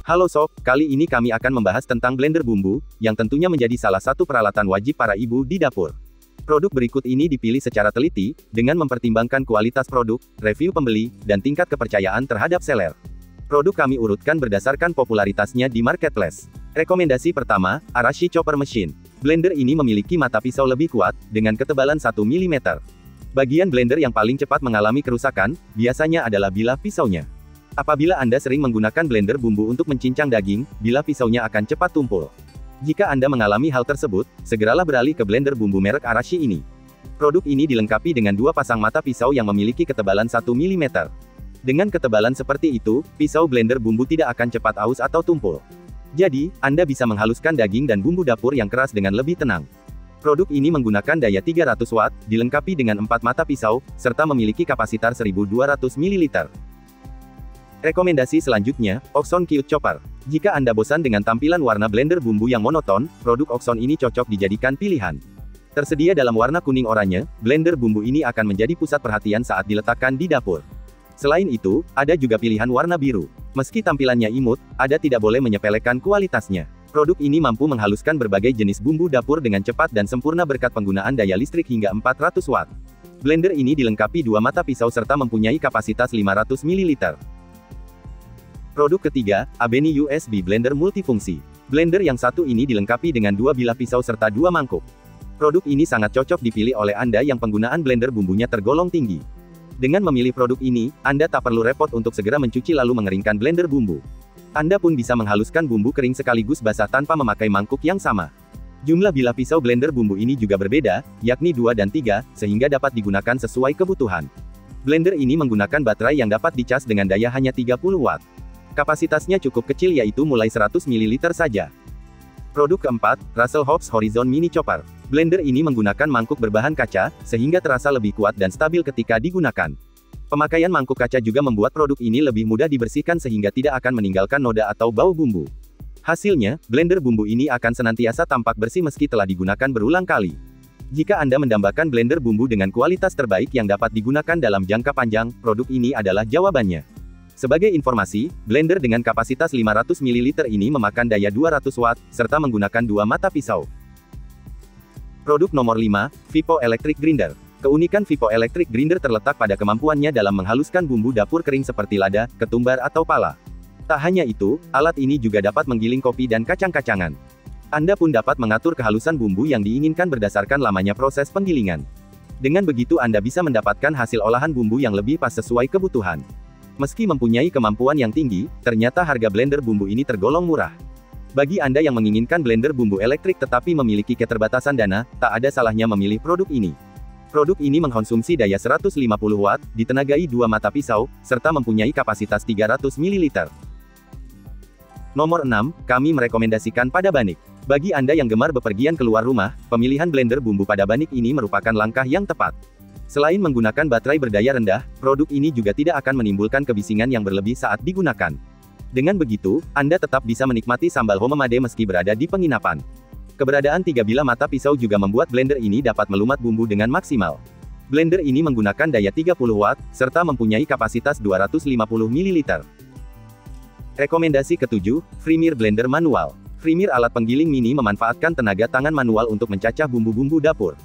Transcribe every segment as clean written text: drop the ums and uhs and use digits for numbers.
Halo sob, kali ini kami akan membahas tentang blender bumbu, yang tentunya menjadi salah satu peralatan wajib para ibu di dapur. Produk berikut ini dipilih secara teliti, dengan mempertimbangkan kualitas produk, review pembeli, dan tingkat kepercayaan terhadap seller. Produk kami urutkan berdasarkan popularitasnya di marketplace. Rekomendasi pertama, Arashi Chopper Machine. Blender ini memiliki mata pisau lebih kuat, dengan ketebalan 1 mm. Bagian blender yang paling cepat mengalami kerusakan, biasanya adalah bilah pisaunya. Apabila Anda sering menggunakan blender bumbu untuk mencincang daging, bilah pisaunya akan cepat tumpul. Jika Anda mengalami hal tersebut, segeralah beralih ke blender bumbu merek Arashi ini. Produk ini dilengkapi dengan dua pasang mata pisau yang memiliki ketebalan 1 mm. Dengan ketebalan seperti itu, pisau blender bumbu tidak akan cepat aus atau tumpul. Jadi, Anda bisa menghaluskan daging dan bumbu dapur yang keras dengan lebih tenang. Produk ini menggunakan daya 300 watt, dilengkapi dengan 4 mata pisau, serta memiliki kapasitas 1200 ml. Rekomendasi selanjutnya, Oxon Cute Chopper. Jika Anda bosan dengan tampilan warna blender bumbu yang monoton, produk Oxon ini cocok dijadikan pilihan. Tersedia dalam warna kuning oranye, blender bumbu ini akan menjadi pusat perhatian saat diletakkan di dapur. Selain itu, ada juga pilihan warna biru. Meski tampilannya imut, Anda tidak boleh menyepelekan kualitasnya. Produk ini mampu menghaluskan berbagai jenis bumbu dapur dengan cepat dan sempurna berkat penggunaan daya listrik hingga 400 watt. Blender ini dilengkapi dua mata pisau serta mempunyai kapasitas 500 ml. Produk ketiga, Abeni USB Blender Multifungsi. Blender yang satu ini dilengkapi dengan dua bilah pisau serta dua mangkuk. Produk ini sangat cocok dipilih oleh Anda yang penggunaan blender bumbunya tergolong tinggi. Dengan memilih produk ini, Anda tak perlu repot untuk segera mencuci lalu mengeringkan blender bumbu. Anda pun bisa menghaluskan bumbu kering sekaligus basah tanpa memakai mangkuk yang sama. Jumlah bilah pisau blender bumbu ini juga berbeda, yakni 2 dan 3, sehingga dapat digunakan sesuai kebutuhan. Blender ini menggunakan baterai yang dapat dicas dengan daya hanya 30 watt. Kapasitasnya cukup kecil yaitu mulai 100 ml saja. Produk keempat, Russell Hobbs Horizon Mini Chopper. Blender ini menggunakan mangkuk berbahan kaca, sehingga terasa lebih kuat dan stabil ketika digunakan. Pemakaian mangkuk kaca juga membuat produk ini lebih mudah dibersihkan sehingga tidak akan meninggalkan noda atau bau bumbu. Hasilnya, blender bumbu ini akan senantiasa tampak bersih meski telah digunakan berulang kali. Jika Anda mendambakan blender bumbu dengan kualitas terbaik yang dapat digunakan dalam jangka panjang, produk ini adalah jawabannya. Sebagai informasi, blender dengan kapasitas 500 ml ini memakan daya 200 watt, serta menggunakan dua mata pisau. Produk nomor 5, Vipo Electric Grinder. Keunikan Vipo Electric Grinder terletak pada kemampuannya dalam menghaluskan bumbu dapur kering seperti lada, ketumbar atau pala. Tak hanya itu, alat ini juga dapat menggiling kopi dan kacang-kacangan. Anda pun dapat mengatur kehalusan bumbu yang diinginkan berdasarkan lamanya proses penggilingan. Dengan begitu Anda bisa mendapatkan hasil olahan bumbu yang lebih pas sesuai kebutuhan. Meski mempunyai kemampuan yang tinggi, ternyata harga blender bumbu ini tergolong murah. Bagi Anda yang menginginkan blender bumbu elektrik tetapi memiliki keterbatasan dana, tak ada salahnya memilih produk ini. Produk ini mengkonsumsi daya 150 watt, ditenagai dua mata pisau, serta mempunyai kapasitas 300 ml. Nomor 6, kami merekomendasikan pada Banik. Bagi Anda yang gemar bepergian keluar rumah, pemilihan blender bumbu pada Banik ini merupakan langkah yang tepat. Selain menggunakan baterai berdaya rendah, produk ini juga tidak akan menimbulkan kebisingan yang berlebih saat digunakan. Dengan begitu, Anda tetap bisa menikmati sambal homemade meski berada di penginapan. Keberadaan 3 bilah mata pisau juga membuat blender ini dapat melumat bumbu dengan maksimal. Blender ini menggunakan daya 30 watt, serta mempunyai kapasitas 250 ml. Rekomendasi ketujuh, Freemir Blender Manual. Freemir alat penggiling mini memanfaatkan tenaga tangan manual untuk mencacah bumbu-bumbu dapur.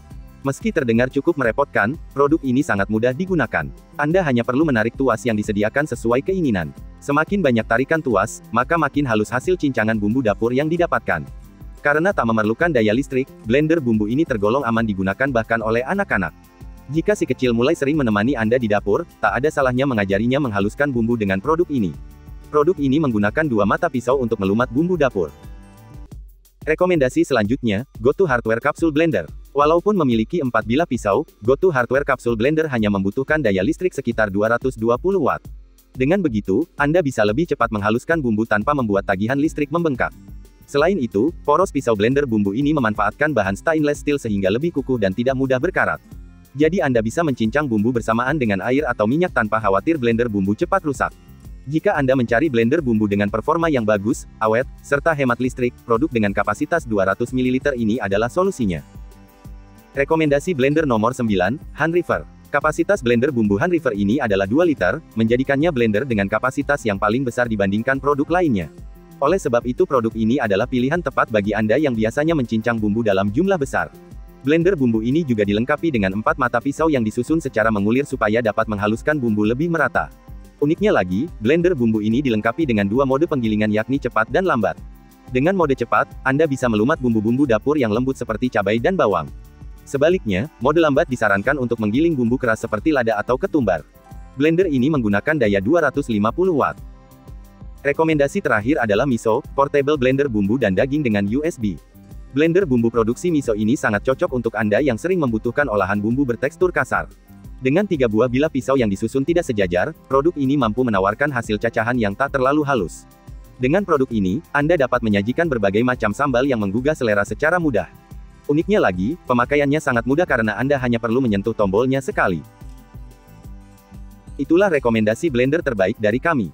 Meski terdengar cukup merepotkan, produk ini sangat mudah digunakan. Anda hanya perlu menarik tuas yang disediakan sesuai keinginan. Semakin banyak tarikan tuas, maka makin halus hasil cincangan bumbu dapur yang didapatkan. Karena tak memerlukan daya listrik, blender bumbu ini tergolong aman digunakan bahkan oleh anak-anak. Jika si kecil mulai sering menemani Anda di dapur, tak ada salahnya mengajarinya menghaluskan bumbu dengan produk ini. Produk ini menggunakan dua mata pisau untuk melumat bumbu dapur. Rekomendasi selanjutnya, GoTo Hardware Capsule Blender. Walaupun memiliki 4 bilah pisau, GoTo Hardware Capsule Blender hanya membutuhkan daya listrik sekitar 220 watt. Dengan begitu, Anda bisa lebih cepat menghaluskan bumbu tanpa membuat tagihan listrik membengkak. Selain itu, poros pisau blender bumbu ini memanfaatkan bahan stainless steel sehingga lebih kukuh dan tidak mudah berkarat. Jadi Anda bisa mencincang bumbu bersamaan dengan air atau minyak tanpa khawatir blender bumbu cepat rusak. Jika Anda mencari blender bumbu dengan performa yang bagus, awet, serta hemat listrik, produk dengan kapasitas 200 ml ini adalah solusinya. Rekomendasi blender nomor 9, Han River. Kapasitas blender bumbu Han River ini adalah 2 liter, menjadikannya blender dengan kapasitas yang paling besar dibandingkan produk lainnya. Oleh sebab itu produk ini adalah pilihan tepat bagi Anda yang biasanya mencincang bumbu dalam jumlah besar. Blender bumbu ini juga dilengkapi dengan 4 mata pisau yang disusun secara mengulir supaya dapat menghaluskan bumbu lebih merata. Uniknya lagi, blender bumbu ini dilengkapi dengan 2 mode penggilingan yakni cepat dan lambat. Dengan mode cepat, Anda bisa melumat bumbu-bumbu dapur yang lembut seperti cabai dan bawang. Sebaliknya, mode lambat disarankan untuk menggiling bumbu keras seperti lada atau ketumbar. Blender ini menggunakan daya 250 watt. Rekomendasi terakhir adalah Miso, portable blender bumbu dan daging dengan USB. Blender bumbu produksi Miso ini sangat cocok untuk Anda yang sering membutuhkan olahan bumbu bertekstur kasar. Dengan 3 buah bilah pisau yang disusun tidak sejajar, produk ini mampu menawarkan hasil cacahan yang tak terlalu halus. Dengan produk ini, Anda dapat menyajikan berbagai macam sambal yang menggugah selera secara mudah. Uniknya lagi, pemakaiannya sangat mudah karena Anda hanya perlu menyentuh tombolnya sekali. Itulah rekomendasi blender terbaik dari kami.